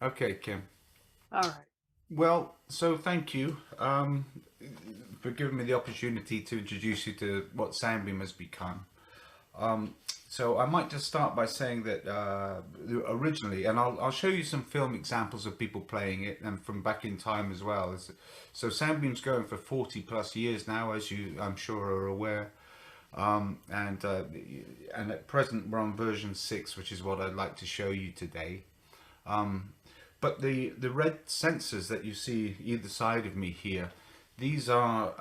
Okay, Kim. All right. Well, so thank you for giving me the opportunity to introduce you to what Soundbeam has become. Um, so I might just start by saying that originally, and I'll show you some film examples of people playing it and from back in time as well. So Soundbeam's going for 40 plus years now, as you I'm sure are aware. And at present we're on version 6, which is what I'd like to show you today. But the red sensors that you see either side of me here, these are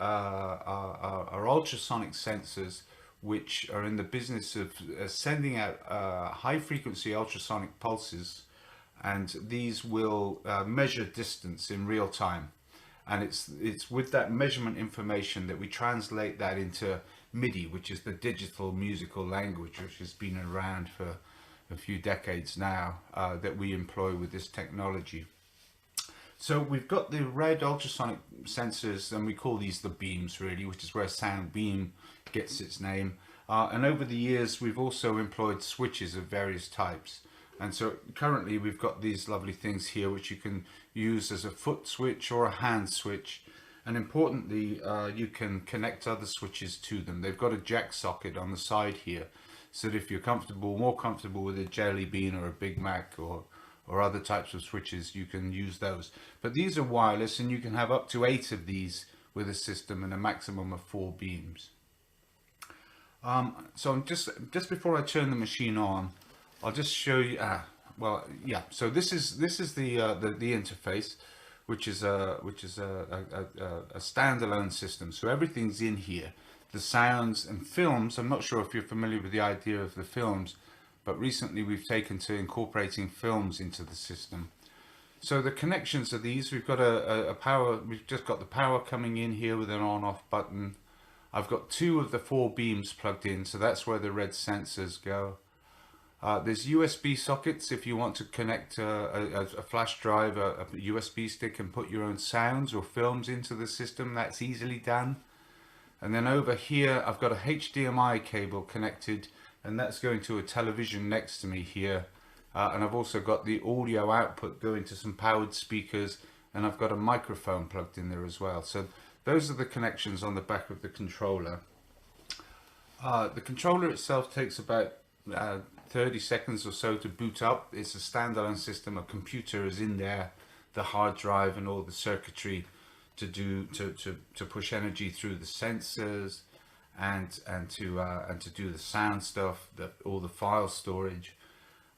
ultrasonic sensors which are in the business of sending out high frequency ultrasonic pulses, and these will measure distance in real time. And it's with that measurement information that we translate that into MIDI, which is the digital musical language, which has been around for a few decades now, that we employ with this technology. So we've got the red ultrasonic sensors, and we call these the beams really, which is where sound beam gets its name. And over the years, we've also employed switches of various types. And so currently we've got these lovely things here, which you can use as a foot switch or a hand switch. And importantly, you can connect other switches to them. They've got a jack socket on the side here, so that if you're more comfortable with a Jelly Bean or a Big Mac or other types of switches, you can use those. But these are wireless, and you can have up to 8 of these with a system and a maximum of 4 beams. So I'm just before I turn the machine on, I'll just show you. Well, yeah. So this is the interface, which is a standalone system. So everything's in here. The sounds and films. I'm not sure if you're familiar with the idea of the films, but recently we've taken to incorporating films into the system. So the connections are these. We've got a power. We've just got the power coming in here with an on-off button. I've got 2 of the 4 beams plugged in, so that's where the red sensors go. There's USB sockets if you want to connect a flash drive, a USB stick, and put your own sounds or films into the system. That's easily done. And then over here, I've got a HDMI cable connected, and that's going to a television next to me here. And I've also got the audio output going to some powered speakers, and I've got a microphone plugged in there as well. So those are the connections on the back of the controller. The controller itself takes about 30 seconds or so to boot up. It's a standalone system. A computer is in there, the hard drive and all the circuitry to push energy through the sensors and to do the sound stuff, all the file storage,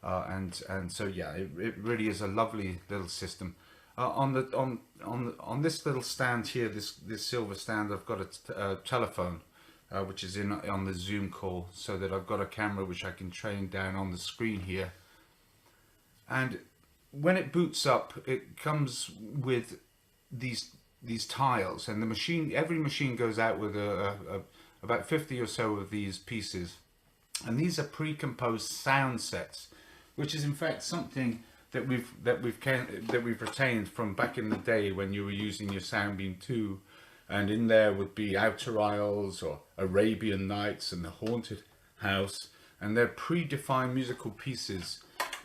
and so yeah, it really is a lovely little system. On this little stand here, this silver stand, I've got a telephone, which is on the Zoom call, so that I've got a camera which I can train down on the screen here. And when it boots up, it comes with these tiles, and every machine goes out with about 50 or so of these pieces, and these are pre-composed sound sets, which is in fact something that we've retained from back in the day when you were using your Soundbeam 2, and in there would be Outer Isles or Arabian Nights and The Haunted House, and they're predefined musical pieces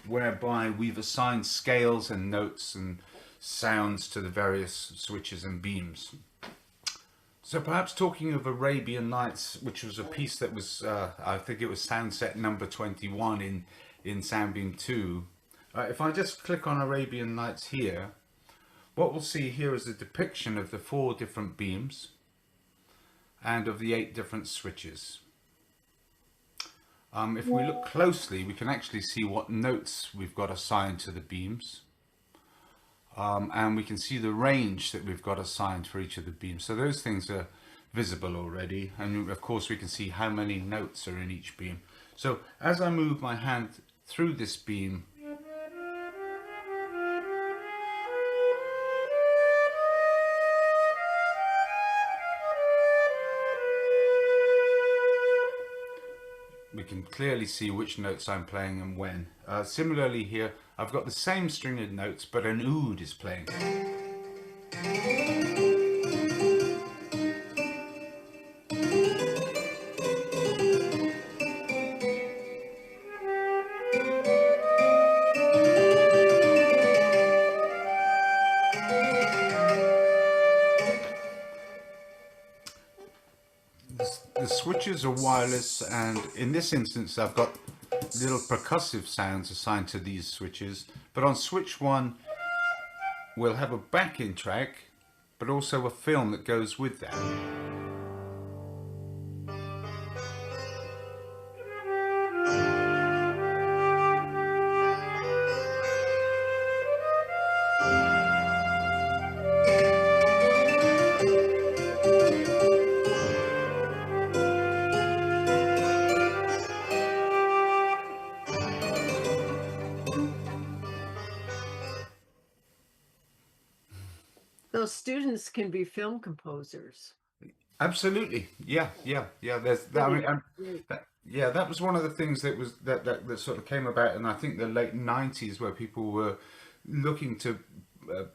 whereby we've assigned scales and notes and sounds to the various switches and beams. So perhaps talking of Arabian Nights, which was a piece that was, I think it was Soundset number 21 in Soundbeam 2. If I just click on Arabian Nights here, what we'll see here is a depiction of the 4 different beams and of the 8 different switches. If we look closely, we can actually see what notes we've got assigned to the beams. And we can see the range that we've got assigned for each of the beams. So those things are visible already. And of course we can see how many notes are in each beam. So as I move my hand through this beam, we can clearly see which notes I'm playing and when. Similarly here, I've got the same string of notes, but an oud is playing. the switches are wireless, and in this instance I've got little percussive sounds assigned to these switches. But on switch 1 we'll have a backing track, but also a film that goes with that. Those students can be film composers. Absolutely, yeah. There's that. I mean, yeah, that was one of the things that was that sort of came about in, I think, the late '90s, where people were looking to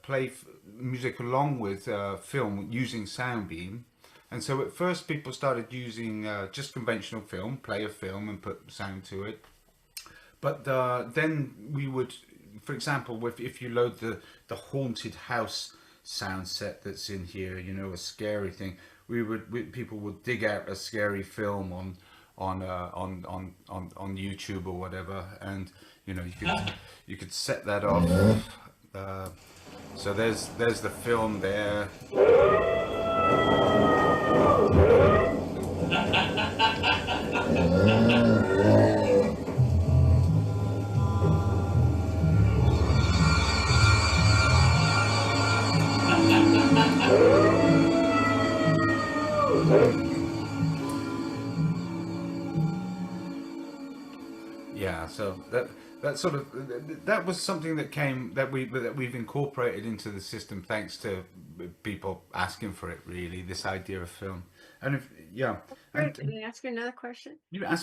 play music along with film using Soundbeam. And so at first people started using just conventional film, play a film and put sound to it. But then we would, for example, if you load the haunted house sound set that's in here, you know, a scary thing, people would dig out a scary film on YouTube or whatever, and you know, you could set that off. So there's the film there. Yeah, so that sort of, that was something that we've incorporated into the system, thanks to people asking for it. Really, this idea of film, and if and Can I ask you another question?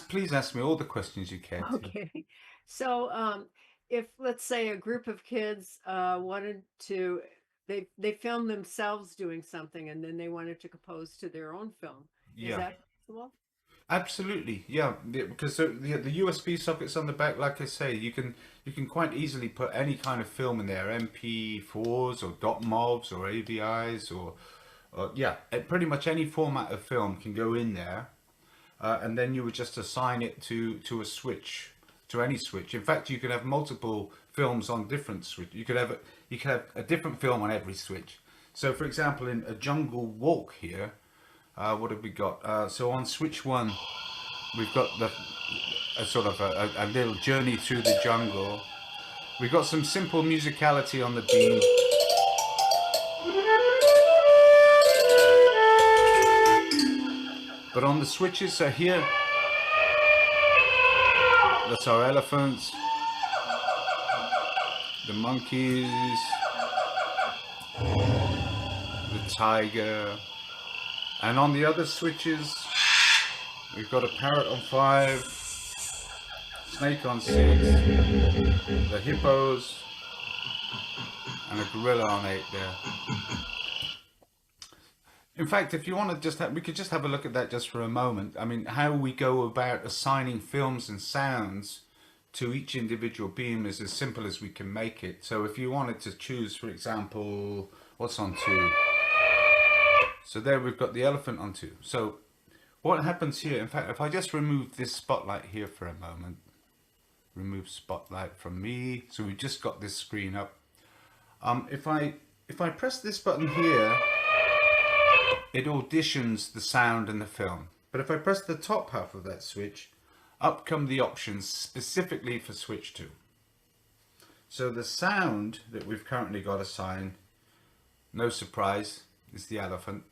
please ask me all the questions you care to. Okay. So if, let's say, a group of kids wanted to, they filmed themselves doing something and then they wanted to compose to their own film. Is that possible? Absolutely, yeah. Because the USB sockets on the back, like I say, you can quite easily put any kind of film in there, MP4s or .movs or AVIs or pretty much any format of film can go in there, and then you would just assign it to a switch, to any switch. In fact, you could have multiple films on different switch. You could have a different film on every switch. So, for example, in a jungle walk here. What have we got? So on switch 1, we've got a sort of a little journey through the jungle. We've got some simple musicality on the beam. But on the switches, so here, that's our elephants, the monkeys, the tiger. And on the other switches, we've got a parrot on 5, snake on 6, the hippos, and a gorilla on 8 there. In fact, if you want to just we could just have a look at that just for a moment. I mean, how we go about assigning films and sounds to each individual beam is as simple as we can make it. So if you wanted to choose, for example, what's on 2? So there we've got the elephant on 2. So what happens here, in fact, if I just remove this spotlight here for a moment, remove spotlight from me, so we've just got this screen up. If I press this button here, it auditions the sound and the film. But if I press the top half of that switch, up come the options specifically for switch 2. So the sound that we've currently got assigned, no surprise, is the elephant.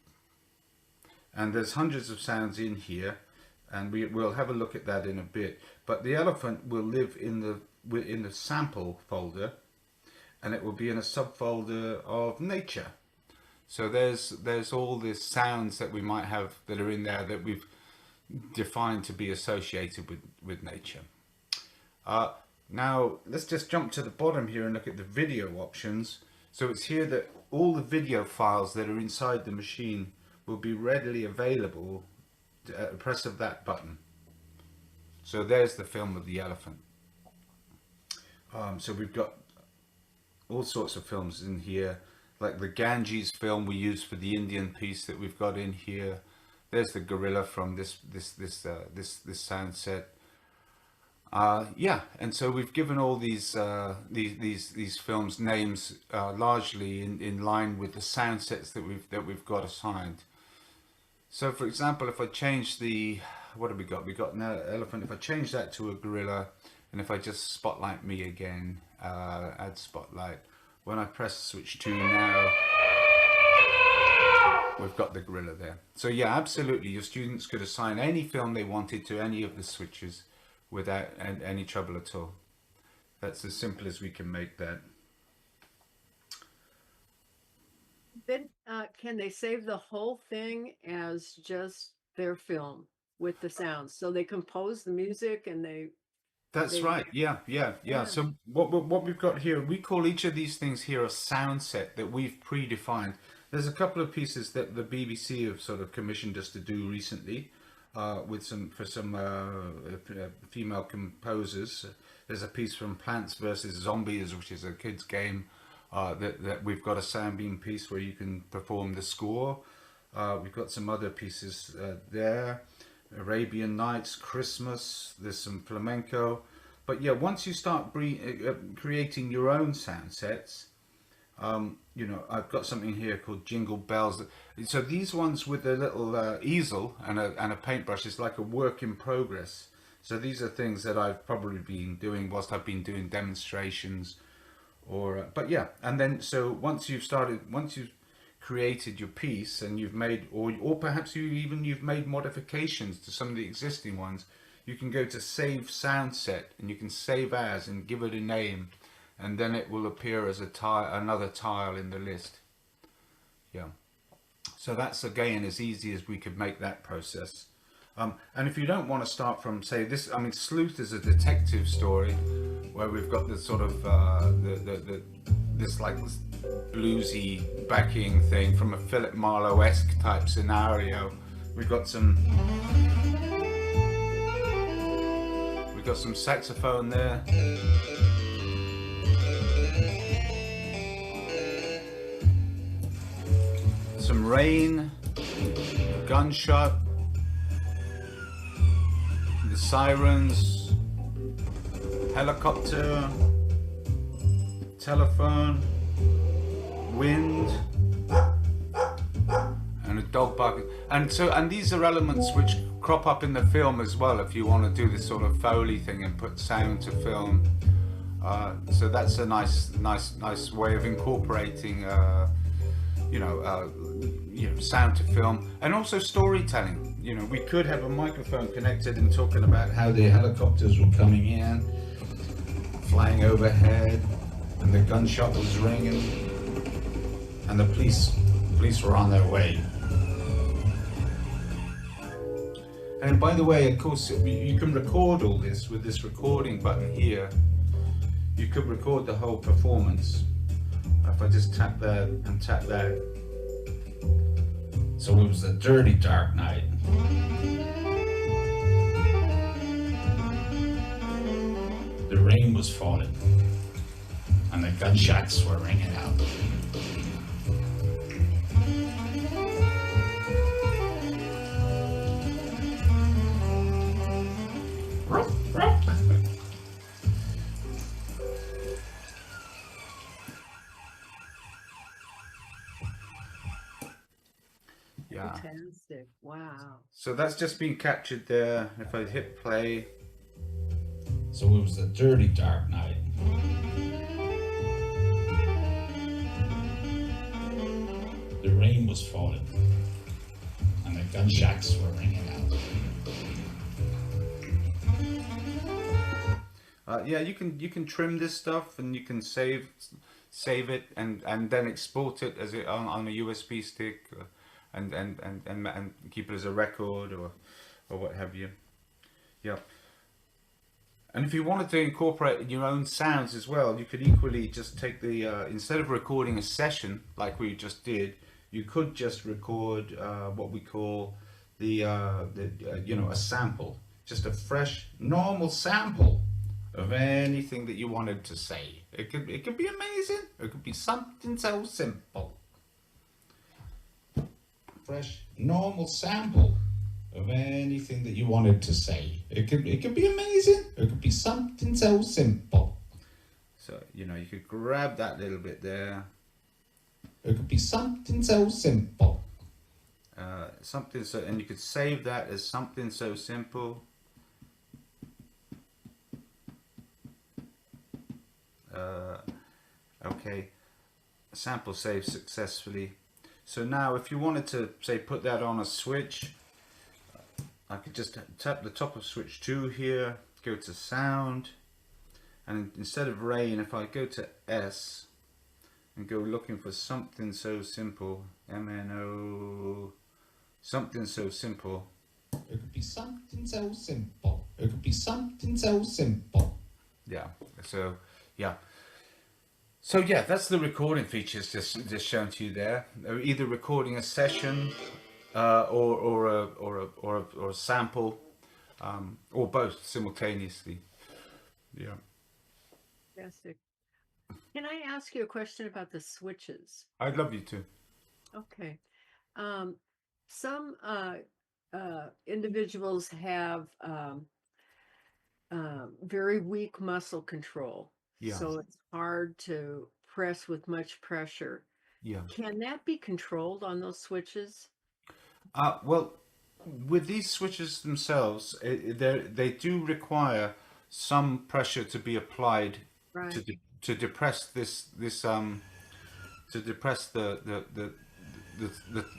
And there's hundreds of sounds in here, and we'll have a look at that in a bit. But the elephant will live in the sample folder, and it will be in a subfolder of nature. So there's all these sounds that we might have that are in there that we've defined to be associated with nature. Now let's just jump to the bottom here and look at the video options. So it's here that all the video files that are inside the machine will be readily available at the press of that button. So there's the film of the elephant. So we've got all sorts of films in here, like the Ganges film we use for the Indian piece that we've got in here. There's the gorilla from this Soundset. Yeah, and so we've given all these films names largely in line with the sound sets that we've got assigned. So, for example, if I change the, what have we got? We've got an elephant. If I change that to a gorilla, and if I just spotlight me again, add spotlight. When I press switch 2 now, we've got the gorilla there. So yeah, absolutely, your students could assign any film they wanted to any of the switches without any trouble at all. That's as simple as we can make that. Then can they save the whole thing as just their film with the sounds? So they compose the music and they... That's right. Yeah. So what we've got here, we call each of these things here a sound set that we've predefined. There's a couple of pieces that the BBC have sort of commissioned us to do recently for some female composers. There's a piece from Plants vs. Zombies, which is a kids game. That we've got a soundbeam piece where you can perform the score. We've got some other pieces there. Arabian Nights, Christmas, there's some flamenco. But yeah, once you start creating your own sound sets, you know, I've got something here called Jingle Bells. So these ones with a little easel and a paintbrush is like a work in progress. So these are things that I've probably been doing whilst I've been doing demonstrations. But yeah, and then so once you've created your piece and you've made, or perhaps you've made modifications to some of the existing ones, you can go to Save Sound Set and you can save as and give it a name, and then it will appear as another tile in the list. Yeah, so that's again as easy as we could make that process. And if you don't want to start from, say, this, I mean, Sleuth is a detective story where we've got this sort of this bluesy backing thing from a Philip Marlowe-esque type scenario. We've got some saxophone there. Some rain, a gunshot, the sirens, helicopter, telephone, wind, and a dog barking. And these are elements which crop up in the film as well if you want to do this sort of Foley thing and put sound to film. So that's a nice way of incorporating sound to film, and also storytelling. You know, we could have a microphone connected and talking about how the helicopters were coming in, flying overhead, and the gunshot was ringing, and the police were on their way. And by the way, of course, you can record all this with this recording button here. You could record the whole performance. If I just tap that and tap that. So it was a dirty, dark night. The rain was falling, and the gunshots were ringing out. Yeah. Fantastic. Wow. So that's just been captured there. If I hit play. So it was a dirty, dark night. The rain was falling, and the gunshots were ringing out. Yeah, you can trim this stuff, and you can save it and then export it as on a USB stick, and keep it as a record or what have you. Yeah. And if you wanted to incorporate your own sounds as well, you could equally just take the instead of recording a session like we just did, you could just record what we call a sample, just a fresh, normal sample of anything that you wanted to say. It could be amazing. It could be something so simple. fresh, normal sample of anything that you wanted to say. It could be amazing. It could be something so simple. So, you could grab that little bit there. It could be something so simple. And you could save that as something so simple. Okay, sample saved successfully. So now if you wanted to, say, put that on a switch, I could just tap the top of switch 2 here, go to sound, and instead of rain, if I go to S and go looking for something so simple, MNO, something so simple. It could be something so simple. It could be something so simple. Yeah, so yeah. So yeah, that's the recording features just shown to you there. Either recording a session or a sample, or both simultaneously. Yeah. Fantastic. Can I ask you a question about the switches? I'd love you to. Okay. Some individuals have very weak muscle control. Yeah. So it's hard to press with much pressure. Yeah. Can that be controlled on those switches? Well, with these switches themselves, they do require some pressure to be applied Right. to depress to depress the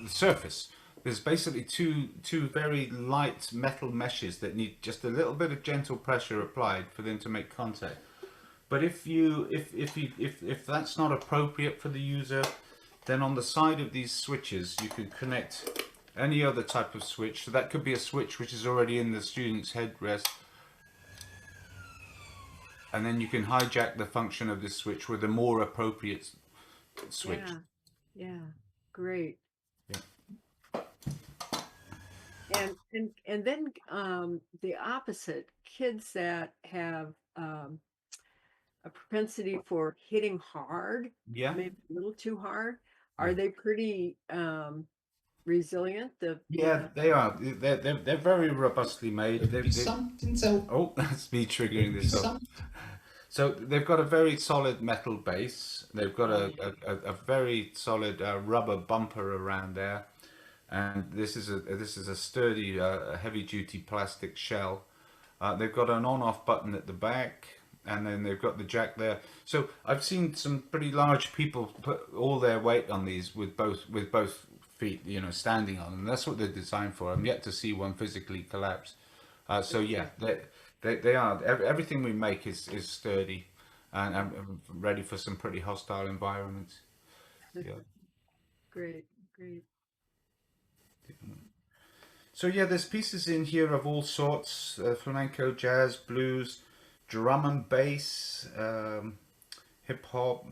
surface. There's basically two very light metal meshes that need just a little bit of gentle pressure applied for them to make contact. But if that's not appropriate for the user, then on the side of these switches you can connect any other type of switch. So that could be a switch which is already in the student's headrest, and then you can hijack the function of this switch with a more appropriate switch. Yeah, great. Yeah. And then the opposite, kids that have a propensity for hitting hard, Yeah. maybe a little too hard, are they pretty resilient? Yeah, they are. They're very robustly made. Oh, that's me triggering this up. So they've got a very solid metal base. They've got a very solid rubber bumper around there, and this is a sturdy, heavy-duty plastic shell. They've got an on-off button at the back, and then they've got the jack there. So I've seen some pretty large people put all their weight on these with both feet, standing on them. That's what they're designed for. I'm yet to see one physically collapse. So yeah, they are. Everything we make is sturdy and ready for some pretty hostile environments. Yeah. Great. So yeah, there's pieces in here of all sorts: flamenco, jazz, blues, drum and bass, hip hop.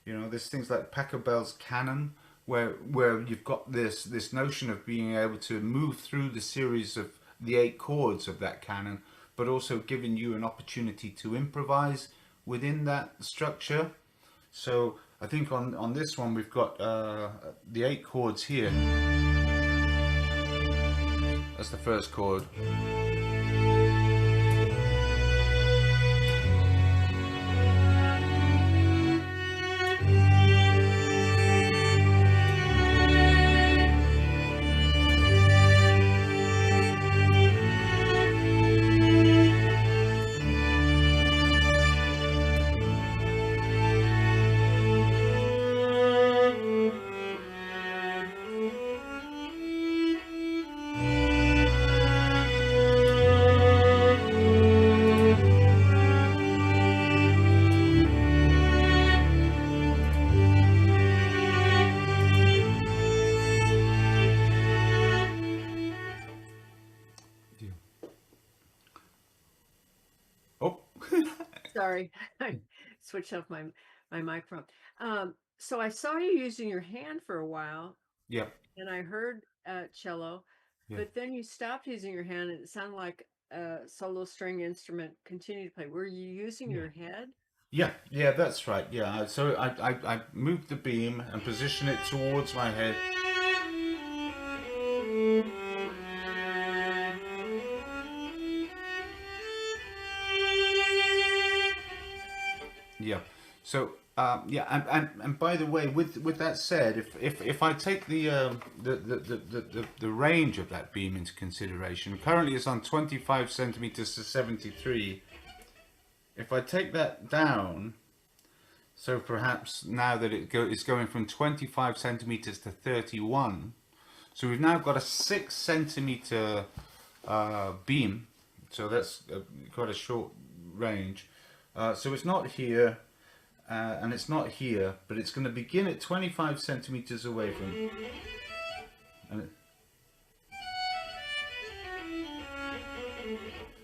There's things like Pachelbel's Canon, where you've got this notion of being able to move through the series of the 8 chords of that canon, but also giving you an opportunity to improvise within that structure. So I think on this one we've got the 8 chords here. That's the first chord. Sorry, I switched off my microphone. So I saw you using your hand for a while. Yeah. And I heard cello, but then you stopped using your hand, and it sounded like a solo string instrument continued to play. Were you using your head? Yeah, that's right. Yeah, so I moved the beam and positioned it towards my head. Yeah. So yeah, and by the way, with that said, if I take the range of that beam into consideration, currently it's on 25 centimeters to 73. If I take that down, so perhaps now that it's going from 25 centimeters to 31, so we've now got a 6 centimeter beam. So that's quite a short range. So it's not here. And it's not here, but it's going to begin at 25 centimeters away from. And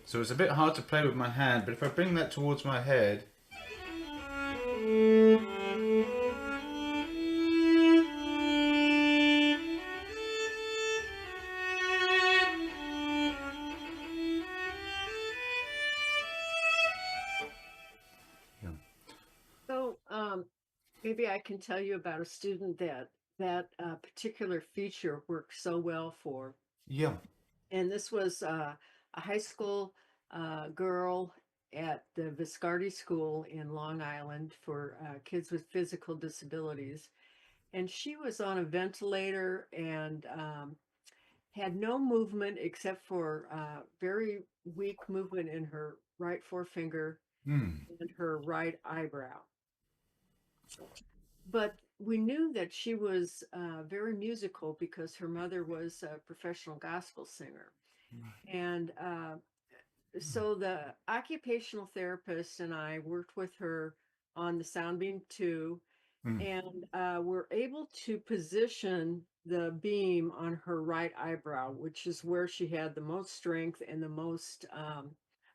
so it's a bit hard to play with my hand, but if I bring that towards my head. So maybe I can tell you about a student that particular feature worked so well for. Yeah. And this was a high school girl at the Viscardi School in Long Island for kids with physical disabilities. And she was on a ventilator and had no movement except for very weak movement in her right forefinger Mm. and her right eyebrow. But we knew that she was very musical because her mother was a professional gospel singer. And so the occupational therapist and I worked with her on the Soundbeam 2 and were able to position the beam on her right eyebrow, which is where she had the most strength and the most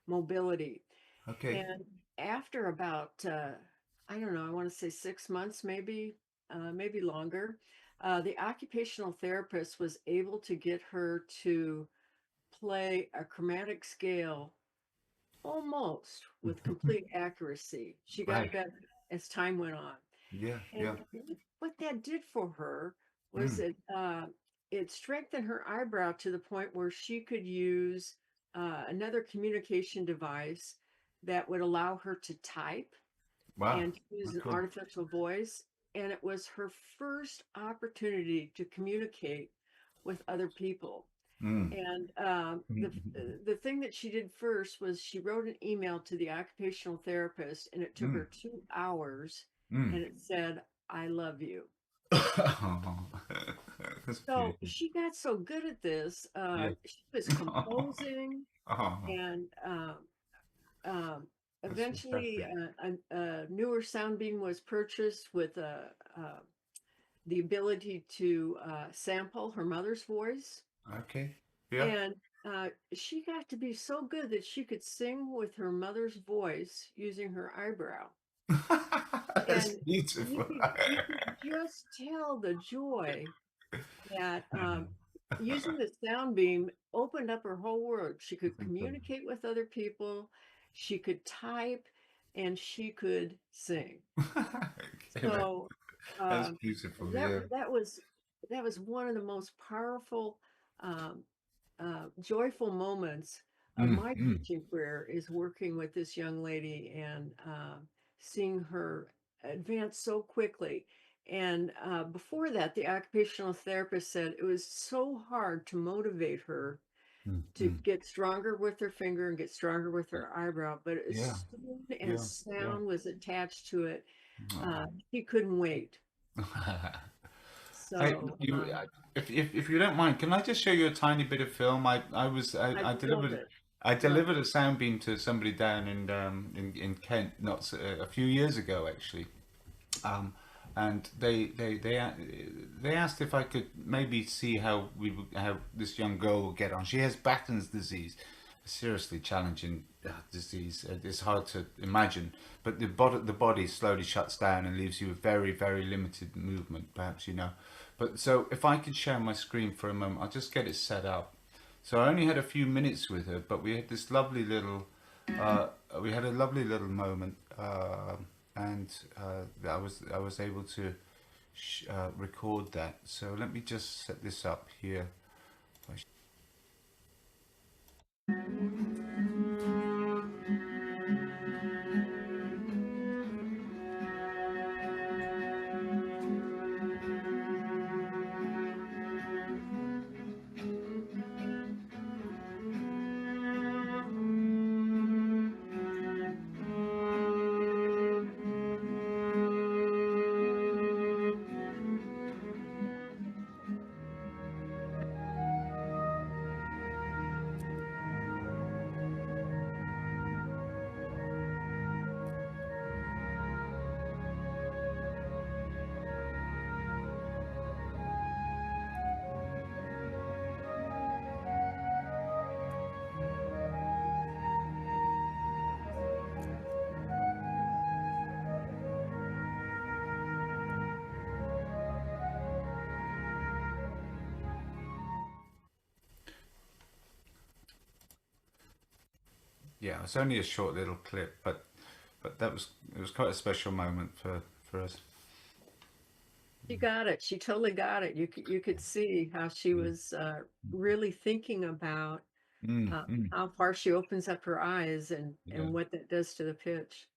mobility. Okay. And after about, I don't know, I want to say 6 months, maybe longer, the occupational therapist was able to get her to play a chromatic scale almost with complete accuracy. She got Right. better as time went on. Yeah. And Yeah. what that did for her was it strengthened her eyebrow to the point where she could use another communication device that would allow her to type Wow. and to use an Cool. artificial voice. And it was her first opportunity to communicate with other people. And the thing that she did first was she wrote an email to the occupational therapist, and it took her 2 hours, and it said, "I love you." That's So beautiful. she got so good at this. Yeah. She was composing, Oh, and um, that's eventually fantastic. a newer sound beam was purchased with the ability to sample her mother's voice. Okay. Yeah. And she got to be so good that she could sing with her mother's voice using her eyebrow. That's And beautiful. you could just tell the joy that using the sound beam opened up her whole world. She could communicate with other people, she could type, and she could sing. Okay, So that's beautiful. that Yeah. that was one of the most powerful um, joyful moments of Mm, my mm, teaching career is working with this young lady and seeing her advance so quickly. And before that, the occupational therapist said it was so hard to motivate her to mm. get stronger with her finger and get stronger with her eyebrow. But Yeah. as soon as Yeah. Yeah. sound was attached to it, Oh. she couldn't wait. Hey, So if you don't mind, can I just show you a tiny bit of film? I I love delivered it. I Love delivered a sound beam to somebody down in Kent a few years ago actually, and they asked if I could maybe see how this young girl will get on. She has Battens disease, a seriously challenging disease. It's hard to imagine, but the body slowly shuts down and leaves you with very limited movement. Perhaps you know. But so if I could share my screen for a moment, I'll just get it set up. So I only had a few minutes with her, but we had this lovely little, we had a lovely little moment, and I was able to record that. So let me just set this up here. yeah, it's only a short little clip, but it was quite a special moment for us. She got it. She totally got it. You could see how she was really thinking about Mm, mm, how far she opens up her eyes yeah, and what that does to the pitch.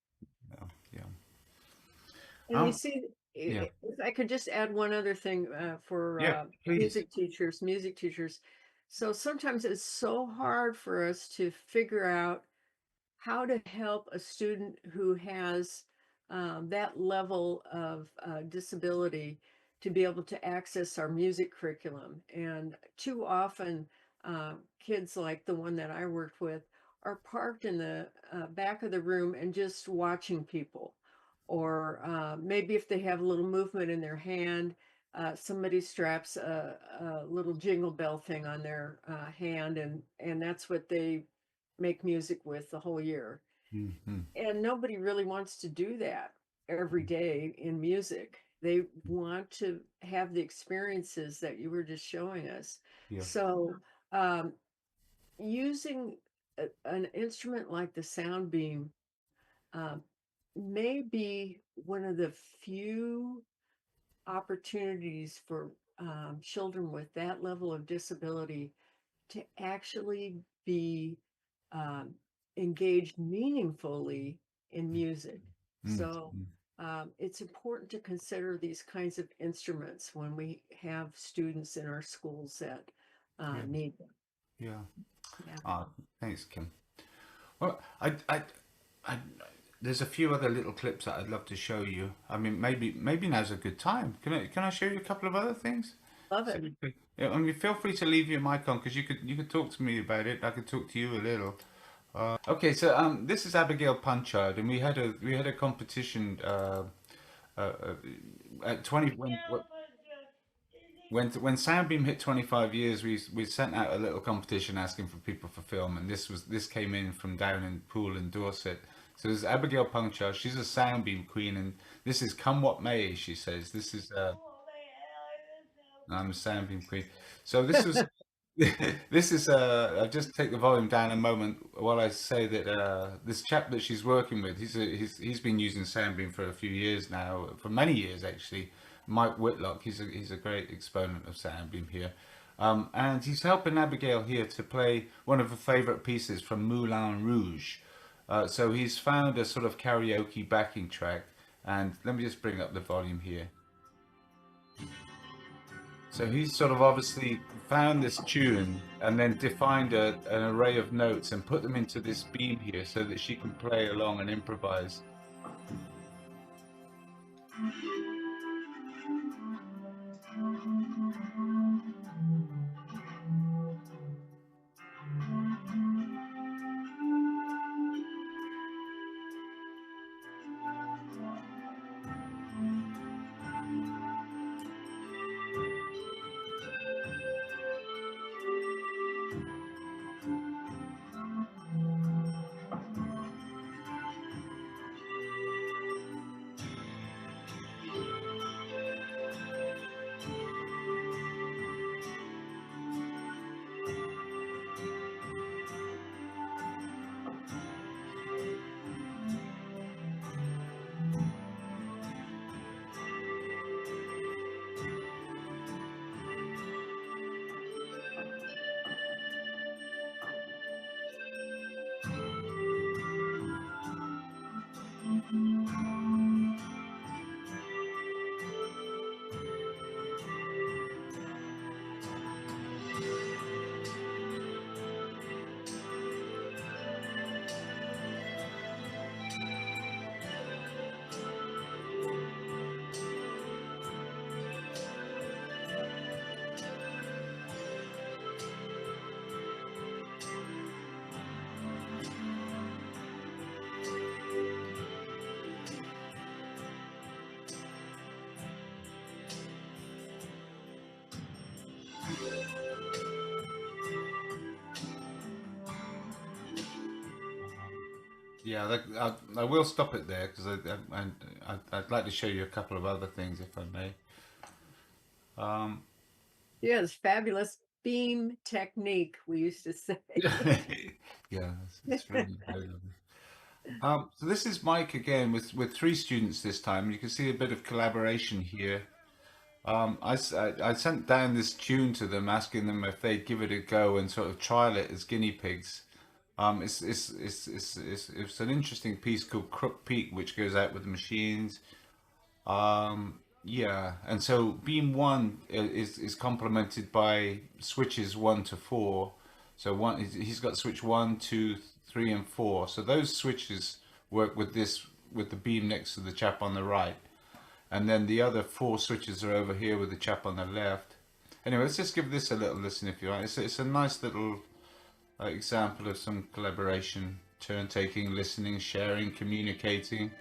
yeah, yeah. And you see, Yeah, if I could just add one other thing for yeah, please. music teachers. So sometimes it's so hard for us to figure out how to help a student who has that level of disability to be able to access our music curriculum. And too often, kids like the one that I worked with are parked in the back of the room and just watching people. Or maybe if they have a little movement in their hand, somebody straps a little jingle bell thing on their hand, and that's what they make music with the whole year. Mm-hmm. And nobody really wants to do that every day in music. They want to have the experiences that you were just showing us. Yeah. So, using an instrument like the sound beam um, may be one of the few opportunities for children with that level of disability to actually be um, engaged meaningfully in music. Mm, So mm. it's important to consider these kinds of instruments when we have students in our schools that Yeah, need them. yeah. Yeah. Thanks, Kim. Well, I, there's a few other little clips that I'd love to show you. I mean, maybe now's a good time. Can I show you a couple of other things? Love So, it. yeah, I mean, feel free to leave your mic on because you could talk to me about it. I could talk to you a little. Okay, so this is Abigail Punchard, and we had a competition at 20 when Soundbeam hit 25 years, we sent out a little competition asking for people for film, and this came in from down in Poole in Dorset. So there's Abigail Punchard. She's a Soundbeam queen, and this is "Come What May." She says this is I'm a Soundbeam queen. So this was this is I'll just take the volume down a moment while I say that this chap that she's working with, he's been using Soundbeam for a few years now, for many years actually. Mike Whitlock, he's a great exponent of Soundbeam here. And he's helping Abigail here to play one of her favorite pieces from Moulin Rouge. So he's found a sort of karaoke backing track, and let me just bring up the volume here. So he's sort of obviously found this tune and then defined an array of notes and put them into this beam here so that she can play along and improvise. Yeah, I will stop it there because I'd like to show you a couple of other things if I may. Yeah, it's fabulous. beam technique, we used to say. Yeah, it's really very lovely. So this is Mike again with three students this time. You can see a bit of collaboration here. I sent down this tune to them, asking them if they'd give it a go and sort of trial it as guinea pigs. It's an interesting piece called Crook Peak, which goes out with the machines. Yeah, and so beam one is complemented by switches 1 to 4. So he's got switch 1, 2, 3, and 4. So those switches work with the beam next to the chap on the right, and then the other 4 switches are over here with the chap on the left. Anyway, let's just give this a little listen if you want. It's a nice little example of some collaboration, turn taking, listening, sharing, communicating.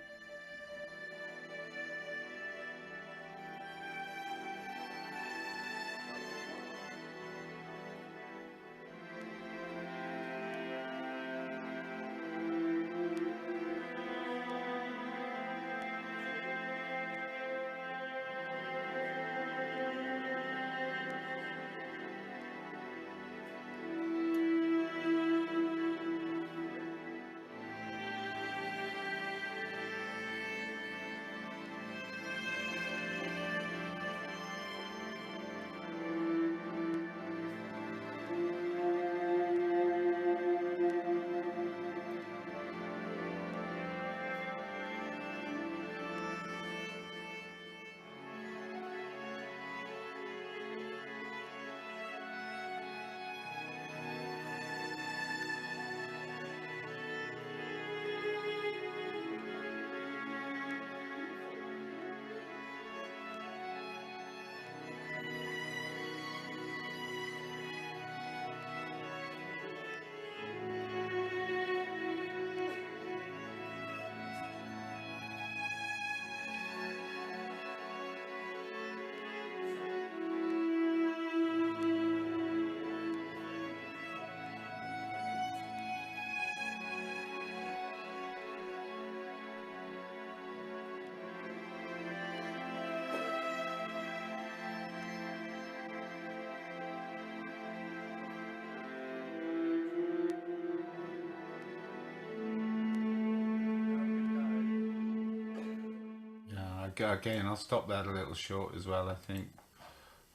Again, I'll stop that a little short as well, I think.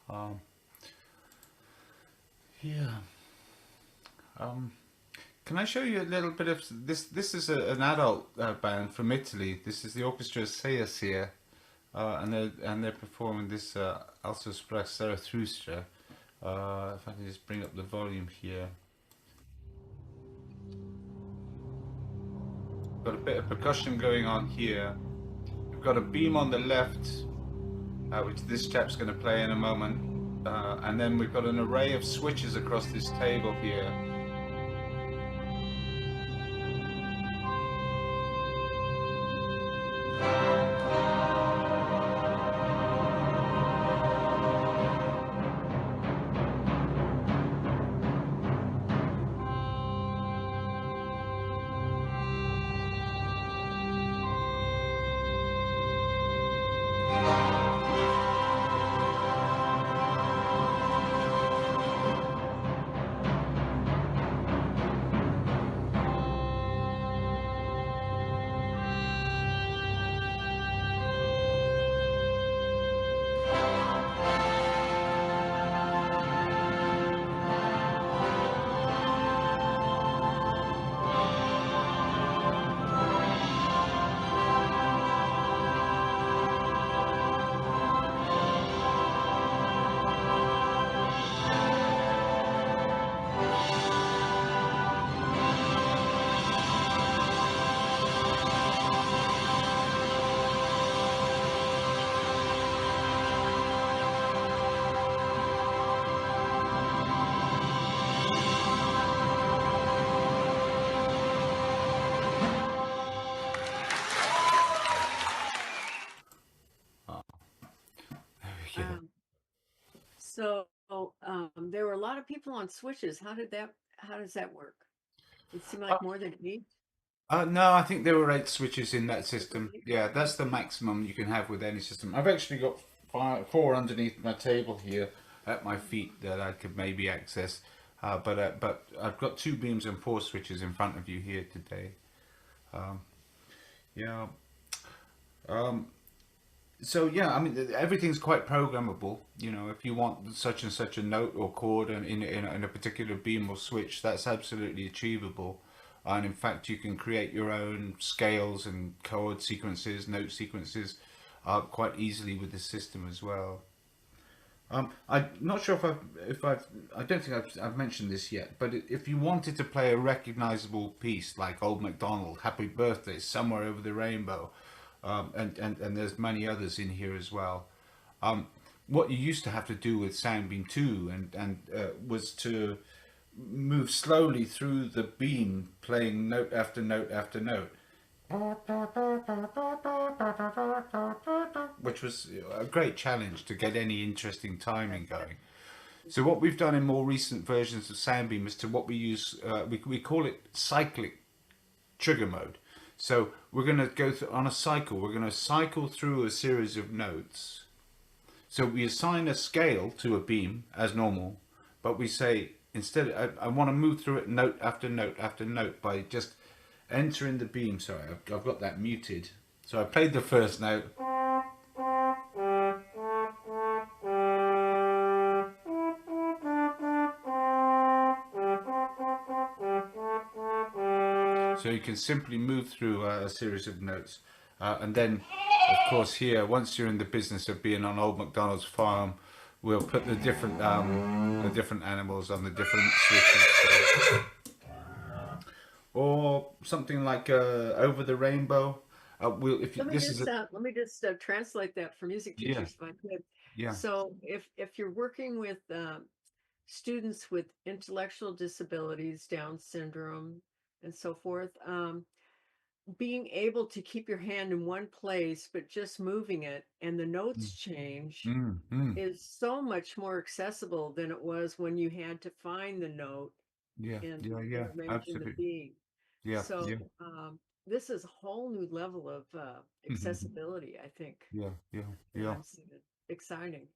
Um, yeah. Can I show you a little bit of this? This is an adult band from Italy. This is the orchestra Seas here, and they're performing this also Sprach Zarathustra. If I can just bring up the volume here. Got a bit of percussion going on here. We've got a beam on the left, which this chap's going to play in a moment, and then we've got an array of switches across this table here. So there were a lot of people on switches. How does that work? It seemed like more than 8. No, I think there were 8 switches in that system. Yeah, that's the maximum you can have with any system. I've actually got 4 underneath my table here. at my feet that I could maybe access. But I've got 2 beams and 4 switches in front of you here today. Yeah. So yeah, I mean everything's quite programmable. You know, if you want such and such a note or chord in a particular beam or switch, that's absolutely achievable. And in fact, you can create your own scales and chord sequences, note sequences, quite easily with the system as well. I'm not sure I don't think I've mentioned this yet, but if you wanted to play a recognizable piece like Old MacDonald, Happy Birthday, Somewhere Over the Rainbow, and there's many others in here as well. What you used to have to do with Soundbeam 2 was to move slowly through the beam, playing note after note after note, which was a great challenge to get any interesting timing going. So what we've done in more recent versions of Soundbeam is to what we use, we call it cyclic trigger mode. So we're going to go through on a cycle, we're going to cycle through a series of notes. So we assign a scale to a beam as normal, but we say, instead, I want to move through it note after note after note by just entering the beam. Sorry, I've got that muted. So I played the first note. So you can simply move through a series of notes. And then, of course, here, once you're in the business of being on Old MacDonald's farm, we'll put the different animals on the different switches. Or something like Over the Rainbow. Let me just translate that for music teachers, if I could. Yeah. So if you're working with students with intellectual disabilities, Down syndrome, and so forth, being able to keep your hand in one place but just moving it and the notes change is so much more accessible than it was when you had to find the note and arrange in the beam. So this is a whole new level of accessibility, I think. I'm seeing it. Exciting.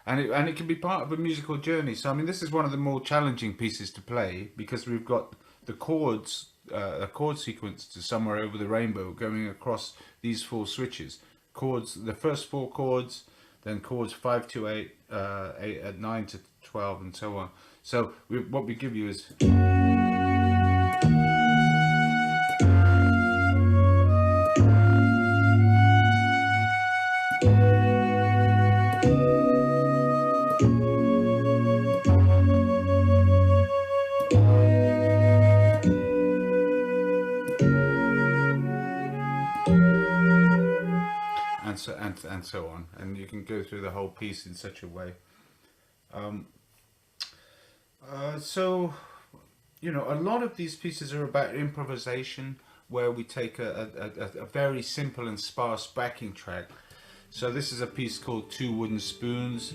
And it can be part of a musical journey. So I mean, this is one of the more challenging pieces to play because we've got the chords, a chord sequence to Somewhere Over the Rainbow going across these 4 switches. Chords, the first 4 chords, then chords 5 to 8, 9 to 12, and so on. So what we give you is. And so on, and you can go through the whole piece in such a way. So, you know, a lot of these pieces are about improvisation, where we take a very simple and sparse backing track. So this is a piece called 2 Wooden Spoons.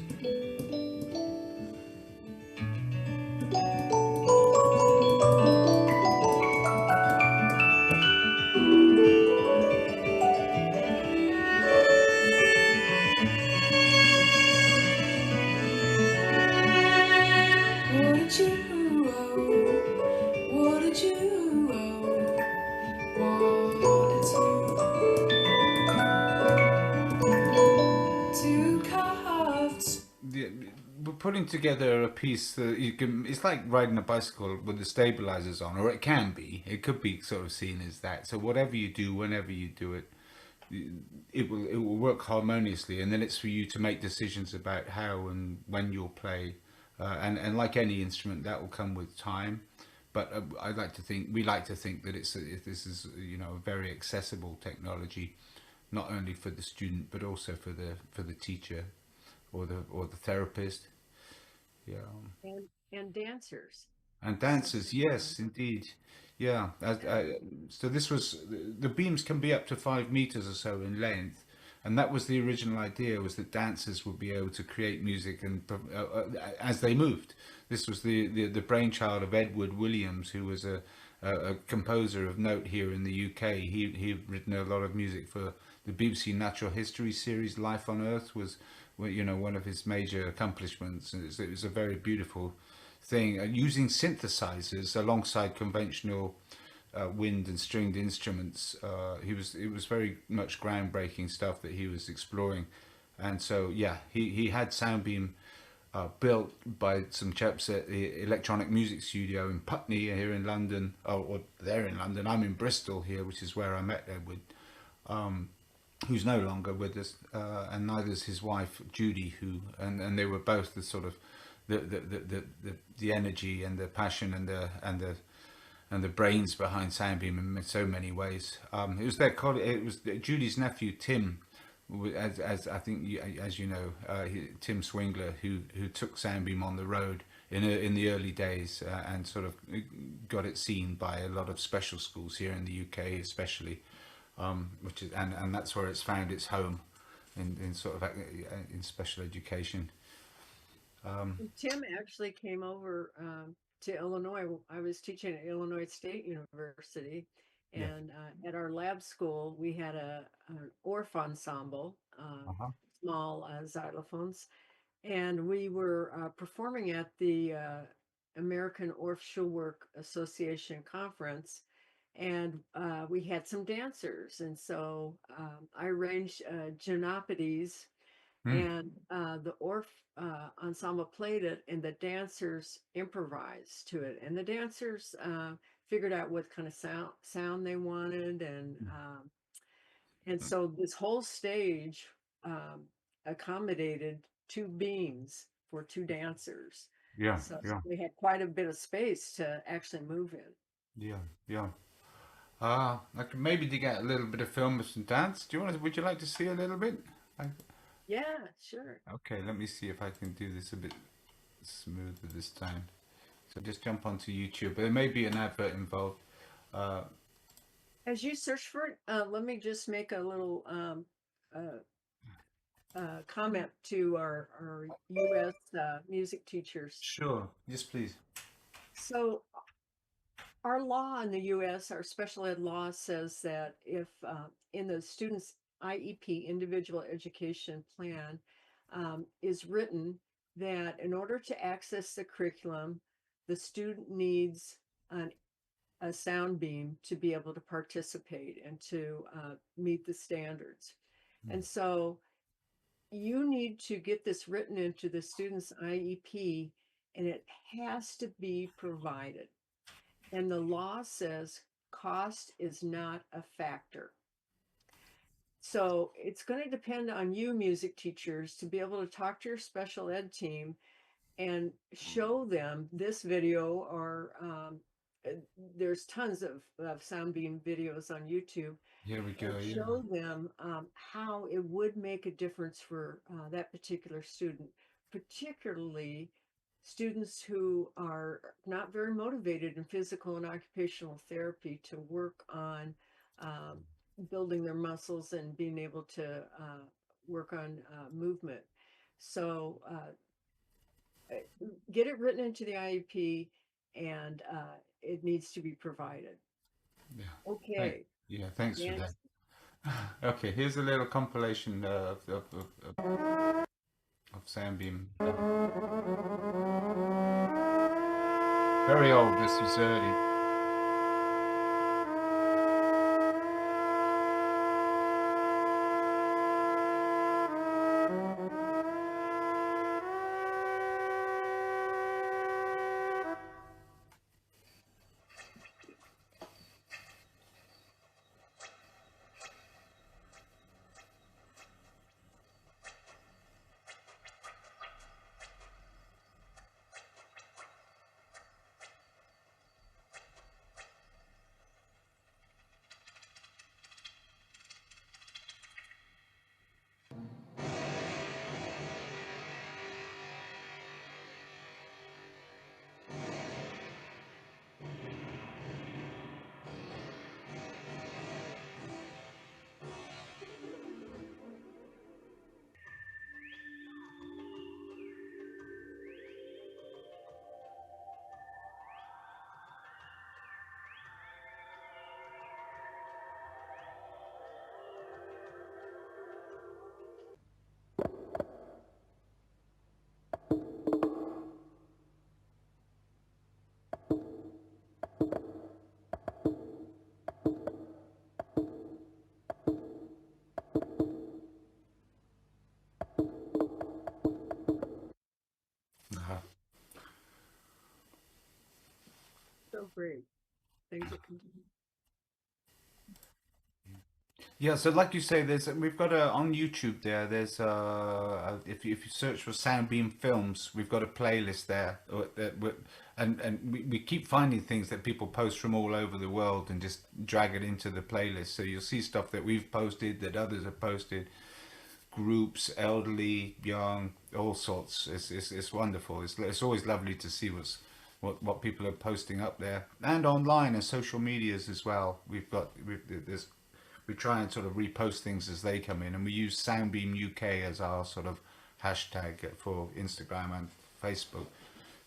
We're putting together a piece that you can, it's like riding a bicycle with the stabilizers on, or it can be, it could be sort of seen as that. So whatever you do, whenever you do it, it will work harmoniously, and then it's for you to make decisions about how and when you'll play, and like any instrument, that will come with time. But we like to think that this is, you know, a very accessible technology, not only for the student but also for the teacher or the therapist. And dancers. And dancers, yes, indeed. Yeah. So this was, the beams can be up to 5 meters or so in length, and that was the original idea, was that dancers would be able to create music and as they moved. This was the brainchild of Edward Williams, who was a composer of note here in the UK. He'd written a lot of music for the BBC Natural History series. Life on Earth was you know, one of his major accomplishments. And it was a very beautiful thing, using synthesizers alongside conventional wind and stringed instruments. It was very much groundbreaking stuff that he was exploring. And so yeah, he had Soundbeam built by some chaps at the Electronic Music Studio in Putney here in London. Or they're in London, I'm in Bristol here, which is where I met Edward, who's no longer with us, and neither is his wife Judy, and they were both the sort of the energy and the passion and the brains behind Soundbeam in so many ways. It was their it was Judy's nephew Tim, as I think as you know, Tim Swingler, who took Soundbeam on the road in the early days, and sort of got it seen by a lot of special schools here in the UK especially, which is and that's where it's found its home in sort of in special education. Tim actually came over to Illinois. I was teaching at Illinois State University, and at our lab school we had an Orff ensemble, small xylophones, and we were performing at the American Orff Schulwerk Association conference, and we had some dancers, and so I arranged Genopodes, and the Orff ensemble played it, and the dancers improvised to it, and the dancers figured out what kind of sound they wanted, and so this whole stage accommodated 2 beams for 2 dancers. So we had quite a bit of space to actually move in. I could maybe dig out a little bit of film of some dance. Would you like to see a little bit? Yeah, sure. Okay, let me see if I can do this a bit smoother this time. So just jump onto YouTube. There may be an advert involved. As you search for it, let me just make a little comment to our U.S. Music teachers. Sure. Yes, please. So our law in the U.S., our special ed law, says that if in the Students IEP, Individual Education Plan, is written that in order to access the curriculum, the student needs a sound beam to be able to participate and to meet the standards. And so you need to get this written into the student's IEP, and it has to be provided. And the law says cost is not a factor. So it's going to depend on you, music teachers, to be able to talk to your special ed team and show them this video, or there's tons of Soundbeam videos on YouTube. Here we go. Show them how it would make a difference for that particular student, particularly students who are not very motivated in physical and occupational therapy to work on building their muscles and being able to work on movement. So get it written into the IEP, and it needs to be provided. Yeah. Okay. Thanks for that. Okay, here's a little compilation of Soundbeam. Very old. This was early. great. Things that can. Yeah, so like you say, we've got a on YouTube there. There's if you search for Soundbeam Films, we've got a playlist there, and we keep finding things that people post from all over the world and just drag it into the playlist. So you'll see stuff that we've posted, that others have posted, groups, elderly, young, all sorts. It's wonderful. It's always lovely to see what people are posting up there and online and social medias as well. We try and sort of repost things as they come in, and we use Soundbeam UK as our sort of hashtag for Instagram and Facebook,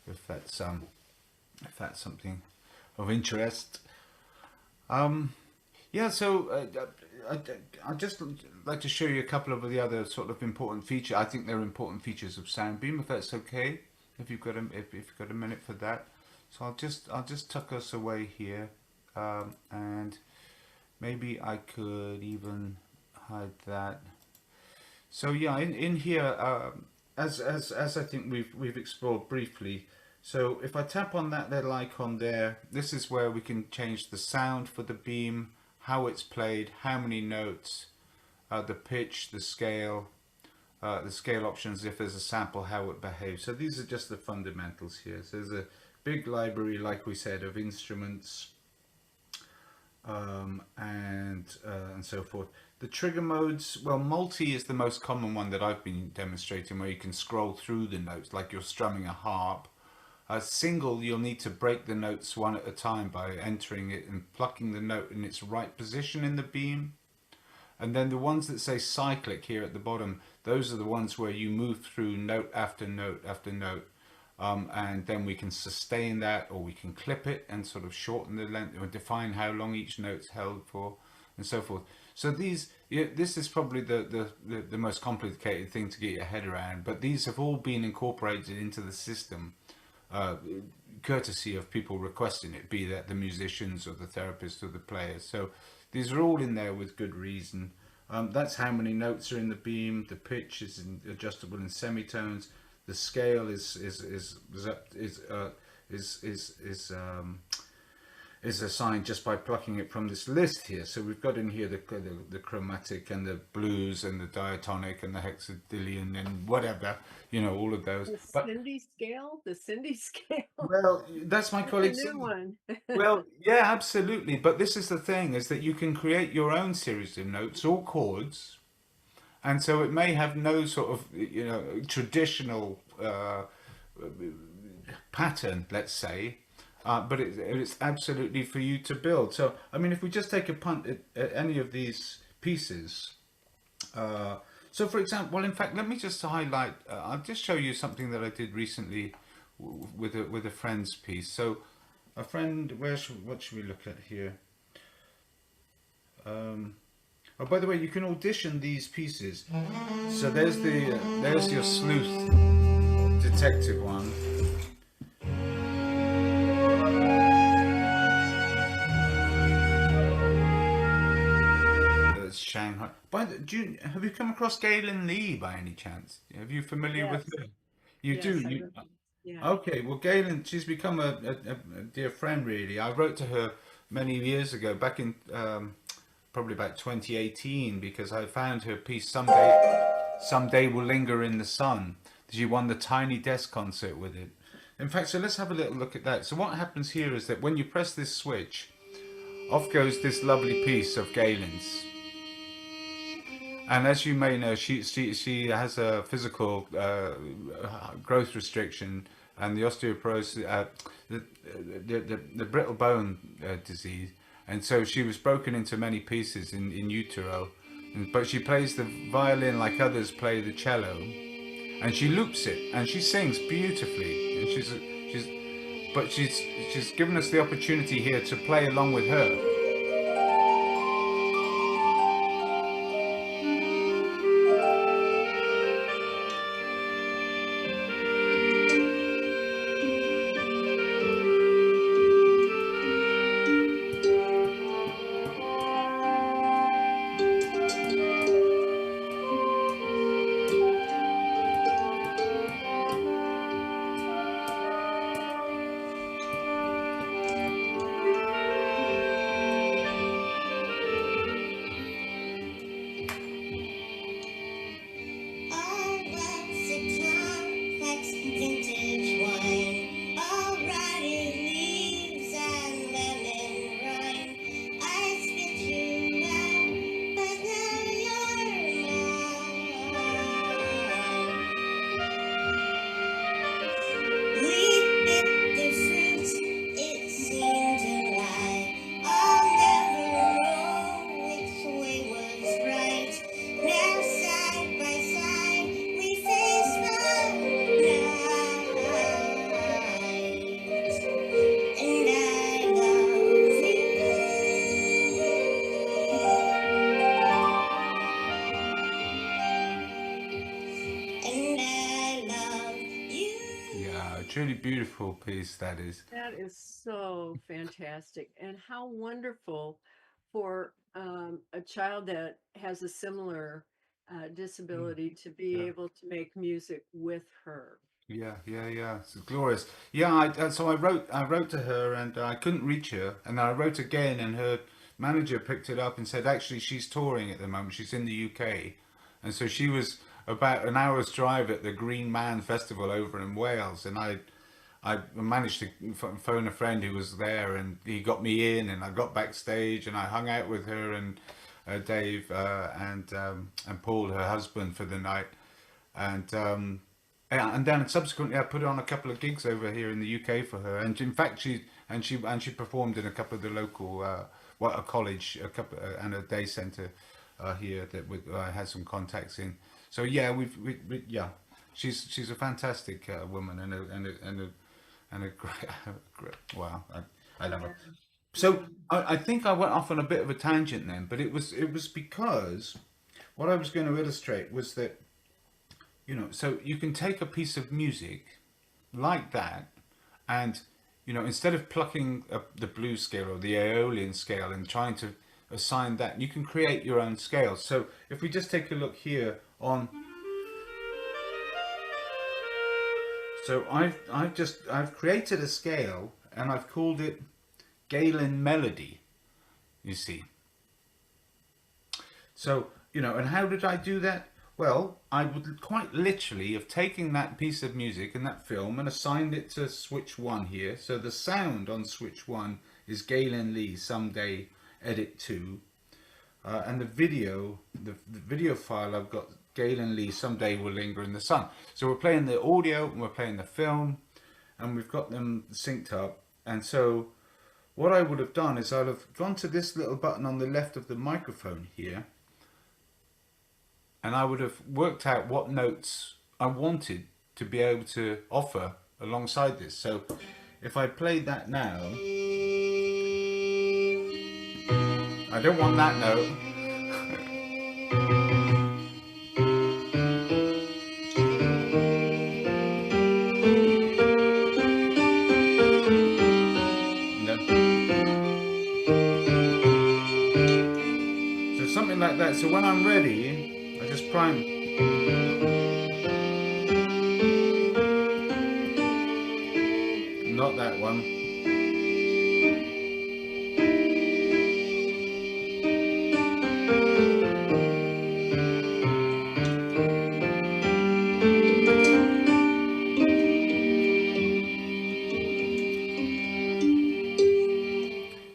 if that's something of interest. Yeah, so I'd just like to show you a couple of the other sort of important features. I think they're important features of Soundbeam, if that's okay, if you've got a minute for that. So I'll just tuck us away here, and maybe I could even hide that. So yeah, in here, as I think we've explored briefly. So if I tap on that little icon there, this is where we can change the sound for the beam, how it's played, how many notes, the pitch, the scale options, if there's a sample, how it behaves. So these are just the fundamentals here. So there's a big library, like we said, of instruments, and so forth. The trigger modes, well, multi is the most common one that I've been demonstrating, where you can scroll through the notes like you're strumming a harp. Single, you'll need to break the notes one at a time by entering it and plucking the note in its right position in the beam. And then the ones that say cyclic here at the bottom, those are the ones where you move through note after note after note. And then we can sustain that, or we can clip it and sort of shorten the length, or define how long each note's held for, and so forth. So this is probably the most complicated thing to get your head around, but these have all been incorporated into the system, courtesy of people requesting it, be that the musicians or the therapists or the players. So these are all in there with good reason. That's how many notes are in the beam. The pitch is adjustable in semitones. The scale is assigned just by plucking it from this list here. So we've got in here the chromatic and the blues and the diatonic and the hexadillion and whatever, all of those. The Cindy scale. Well, that's my colleague. New one. Well, yeah, absolutely. But this is the thing, is that you can create your own series of notes or chords. And so it may have no sort of, traditional pattern, let's say, but it's absolutely for you to build. So, I mean, if we just take a punt at any of these pieces, so for example, well, in fact, let me just highlight, I'll just show you something that I did recently with a friend's piece. So a friend, what should we look at here? Oh, by the way, you can audition these pieces. So there's your Sleuth detective one. There's Shanghai. Have you come across Galen Lee by any chance? Are you familiar with her? You Yes, do. Yeah. Okay. Well, Galen, she's become a dear friend. Really, I wrote to her many years ago, back in. Probably about 2018, because I found her piece Someday Will Linger in the Sun. She won the Tiny Desk concert with it. In fact, so let's have a little look at that. So what happens here is that when you press this switch, off goes this lovely piece of Galen's. And as you may know, she has a physical growth restriction, and the osteoporosis, the brittle bone disease. And so she was broken into many pieces in utero, but she plays the violin like others play the cello, and she loops it, and she sings beautifully. And she's given us the opportunity here to play along with her. truly beautiful piece, that is. That is so fantastic. And how wonderful for a child that has a similar disability to be Yeah. able to make music with her. Yeah, yeah, yeah. It's glorious. Yeah, so I wrote to her and I couldn't reach her, and I wrote again, and her manager picked it up and said actually she's touring at the moment. She's in the UK, and so she was about an hour's drive at the Green Man Festival over in Wales, and I managed to phone a friend who was there, and he got me in, and I got backstage, and I hung out with her and Dave and Paul, her husband, for the night, and yeah, and then subsequently I put on a couple of gigs over here in the UK for her, and in fact she performed in a couple of the local a college, a couple and a day centre here that I had some contacts in. So yeah, yeah, she's a fantastic woman and a great wow, I love her. So I think I went off on a bit of a tangent then, but it was because what I was going to illustrate was that, you know, so you can take a piece of music like that, and, you know, instead of plucking the blues scale or the Aeolian scale and trying to assign that, you can create your own scale. So if we just take a look here on, so I've created a scale and I've called it Galen Melody, you see. So, you know, and how did I do that? Well, I would quite literally have taken that piece of music and that film and assigned it to switch 1 here. So the sound on switch 1 is Galen Lee, Someday, Edit 2. And the video file, I've got Galen Lee, Someday Will Linger in the Sun. So we're playing the audio and we're playing the film, and we've got them synced up. And so what I would have done is I'd have gone to this little button on the left of the microphone here, and I would have worked out what notes I wanted to be able to offer alongside this. So if I played that now, I don't want that note. So something like that. So when I'm ready, I just prime. Not that one.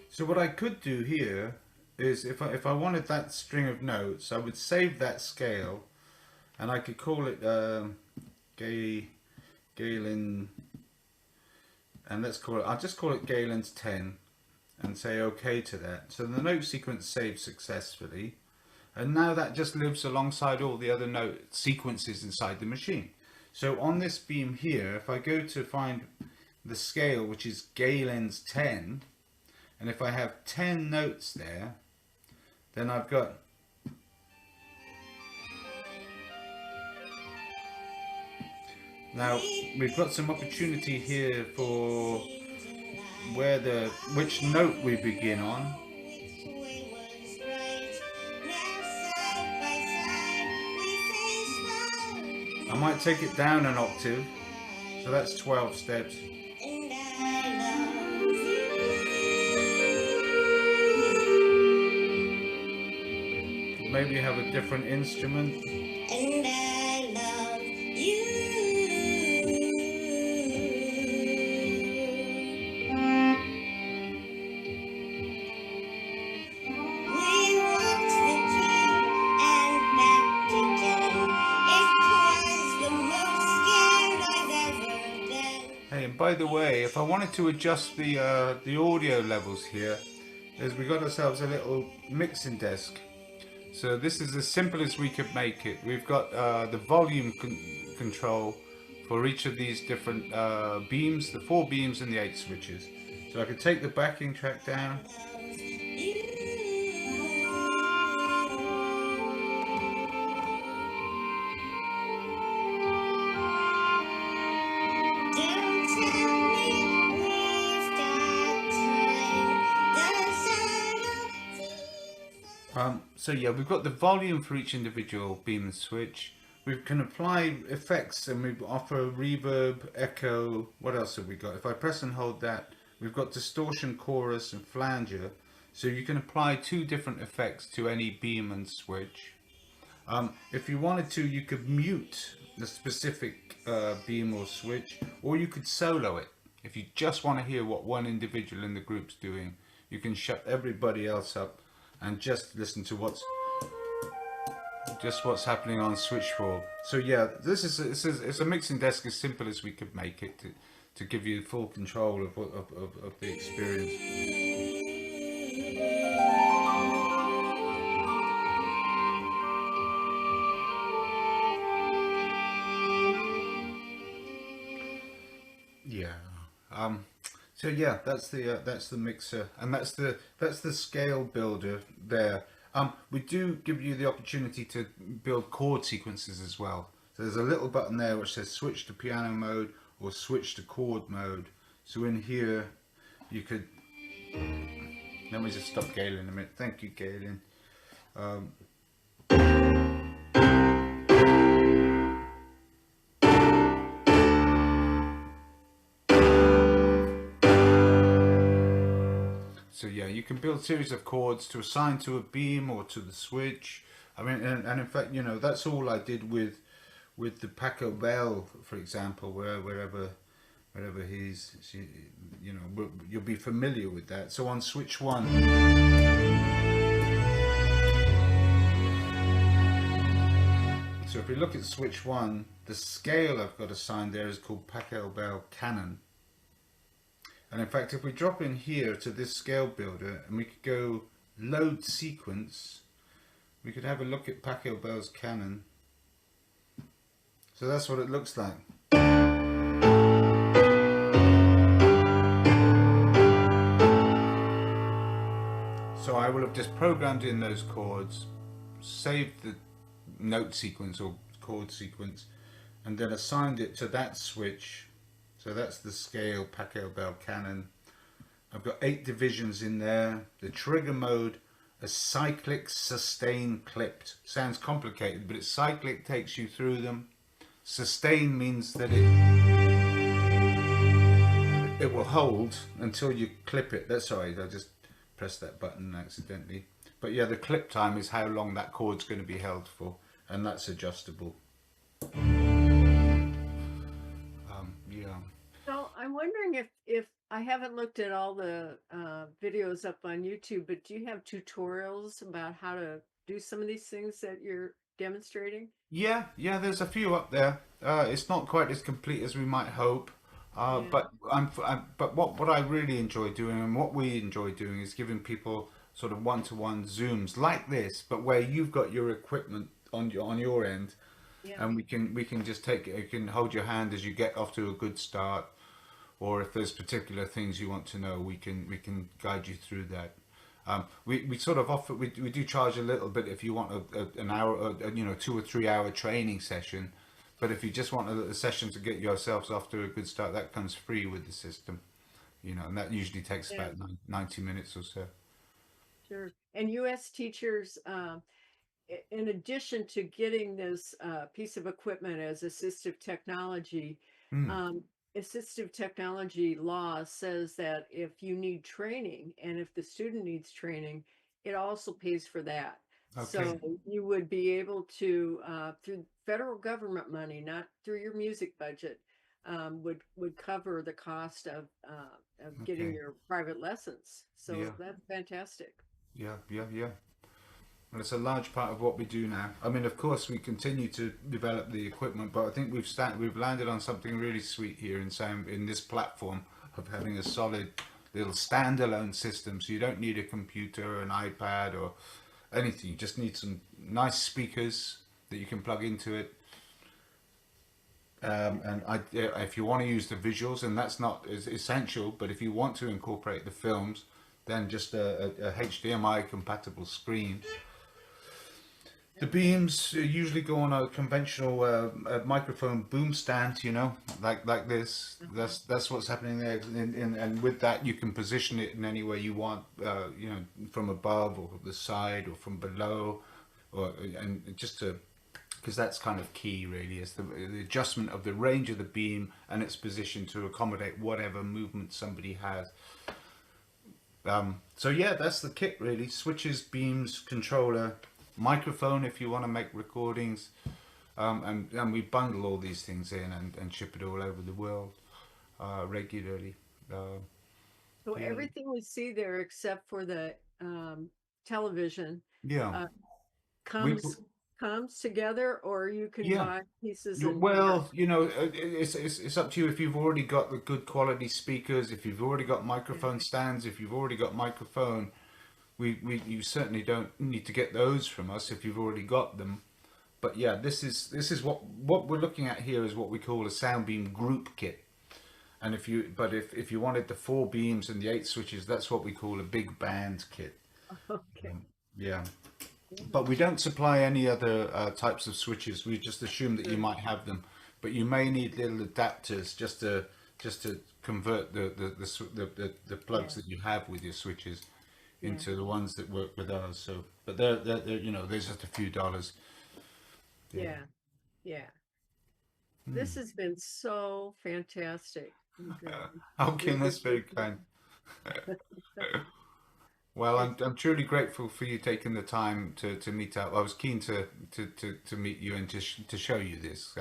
So what I could do here is if I wanted that string of notes, I would save that scale, and I could call it Galen, and let's call it, I'll just call it Galen's 10 and say OK to that. So the note sequence saved successfully, and now that just lives alongside all the other note sequences inside the machine. So on this beam here, if I go to find the scale, which is Galen's 10, and if I have 10 notes there, then I've got now we've got some opportunity here for which note we begin on. I might take it down an octave, so that's 12 steps. Maybe have a different instrument. And I love you. We walked the train and back again. It was the most scared I've ever been. Hey, and by the way, if I wanted to adjust the audio levels here, is we got ourselves a little mixing desk. So this is as simple as we could make it. We've got the volume control for each of these different beams, the 4 beams and the 8 switches. So I could take the backing track down. Don't So yeah, we've got the volume for each individual beam and switch. We can apply effects, and we offer reverb, echo. What else have we got? If I press and hold that, we've got distortion, chorus, and flanger. So you can apply 2 different effects to any beam and switch. If you wanted to, you could mute the specific beam or switch, or you could solo it. If you just want to hear what one individual in the group's doing, you can shut everybody else up and just listen to what's happening on switch 4. So yeah, it's a mixing desk as simple as we could make it to give you full control of the experience. Yeah. So yeah, that's the mixer, and that's the scale builder there. We do give you the opportunity to build chord sequences as well. So there's a little button there which says switch to piano mode or switch to chord mode. So in here, you could. Let me just stop Galen a minute. Thank you, Galen. So yeah, you can build series of chords to assign to a beam or to the switch. I mean, and in fact, you know, that's all I did with the Pachelbel, for example, wherever he's, you know, you'll be familiar with that. So on switch 1, so if we look at switch 1, the scale I've got assigned there is called Pachelbel Canon. And in fact, if we drop in here to this scale builder and we could go load sequence, we could have a look at Pachelbel's Canon. So that's what it looks like. So I will have just programmed in those chords, saved the note sequence or chord sequence, and then assigned it to that switch. So that's the scale Pachelbel Canon. I've got 8 divisions in there. The trigger mode, a cyclic sustain clipped. Sounds complicated, but it's cyclic, takes you through them. Sustain means that it will hold until you clip it. That's sorry, I just pressed that button accidentally. But yeah, the clip time is how long that chord's going to be held for, and that's adjustable. Yeah. So I'm wondering if I haven't looked at all the videos up on YouTube, but do you have tutorials about how to do some of these things that you're demonstrating? Yeah, there's a few up there. It's not quite as complete as we might hope, but but what I really enjoy doing, and what we enjoy doing, is giving people sort of one-to-one Zooms like this, but where you've got your equipment on your end, and we can just take it. You can hold your hand as you get off to a good start, or if there's particular things you want to know, we can guide you through that. We sort of offer, we do charge a little bit if you want an hour, 2 or 3 hour training session, but if you just want a session to get yourselves off to a good start, that comes free with the system, and that usually takes about 90 minutes or so. Sure. And US teachers, in addition to getting this piece of equipment as assistive technology, assistive technology law says that if you need training and if the student needs training, it also pays for that. Okay. So you would be able to, through federal government money, not through your music budget, would cover the cost of getting your private lessons. So that's fantastic. Yeah. Well, it's a large part of what we do now. I mean, of course, we continue to develop the equipment, but I think we've landed on something really sweet here in this platform of having a solid little standalone system. So you don't need a computer, an iPad, or anything. You just need some nice speakers that you can plug into it. If you want to use the visuals, and that's not as essential, but if you want to incorporate the films, then just a HDMI compatible screen. The beams usually go on a conventional microphone boom stand, you know, like this. That's what's happening there, and with that you can position it in any way you want, you know, from above or the side or from below, or and just to, because that's kind of key really, is the adjustment of the range of the beam and its position to accommodate whatever movement somebody has. So yeah, that's the kit really: switches, beams, controller, microphone if you want to make recordings, and we bundle all these things in and ship it all over the world regularly. So Yeah, everything we see there, except for the television, yeah, uh, we comes together, or you can yeah. buy pieces and put Well, you know, it's up to you. If you've already got the good quality speakers, if you've already got them. microphone stands, if you've already got microphone, you certainly don't need to get those from us if you've already got them. But yeah, this is what we're looking at here is what we call a Soundbeam group kit. And if you wanted the 4 beams and the 8 switches, that's what we call a big band kit. Okay. Yeah. But we don't supply any other types of switches. We just assume that you might have them, but you may need little adapters just to convert the plugs Yeah. that you have with your switches Yeah. into the ones that work with ours. So, but they're you know, there's just a few dollars. Yeah. Yeah. This has been so fantastic. Okay, Really that's very kind. Well, it's I'm truly grateful for you taking the time to meet up. I was keen to meet you and to show you this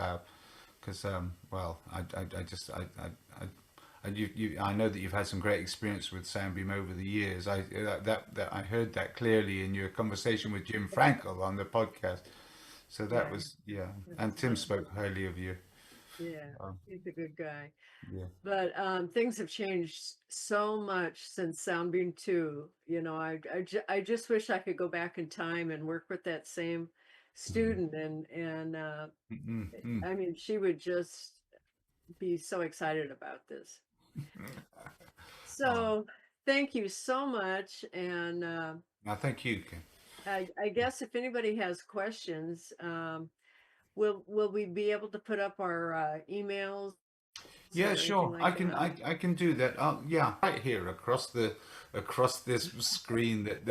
because well, I just I know that you've had some great experience with Soundbeam over the years. That I heard that clearly in your conversation with Jim Frankel on the podcast. So that yeah. was, yeah, and It's, Tim spoke highly of you. yeah. Um, He's a good guy. yeah. But things have changed so much since Soundbeam 2. You know, I just wish I could go back in time and work with that same student, and Mm, mm, I mean, she would just be so excited about this. mm. Oh, So thank you so much. And now thank you, Kim. I guess if anybody has questions, will we be able to put up our emails Yeah, or anything sure. like that? I can do that. Yeah, right here across this screen that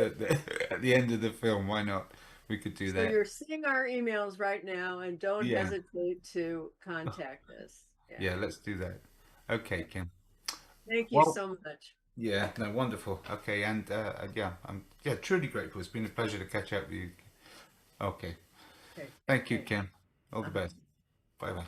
at the end of the film. Why not? We could do So that. you're seeing our emails right now, and don't Yeah. hesitate to contact us. Yeah. Yeah, let's do that. Okay, Kim. Thank you Well, so much. yeah, no, wonderful. Okay, and yeah, I'm truly grateful. It's been a pleasure to catch up with you. Okay. Okay. Thank you, Thanks. Kim. All the Uh-huh. best. Bye bye.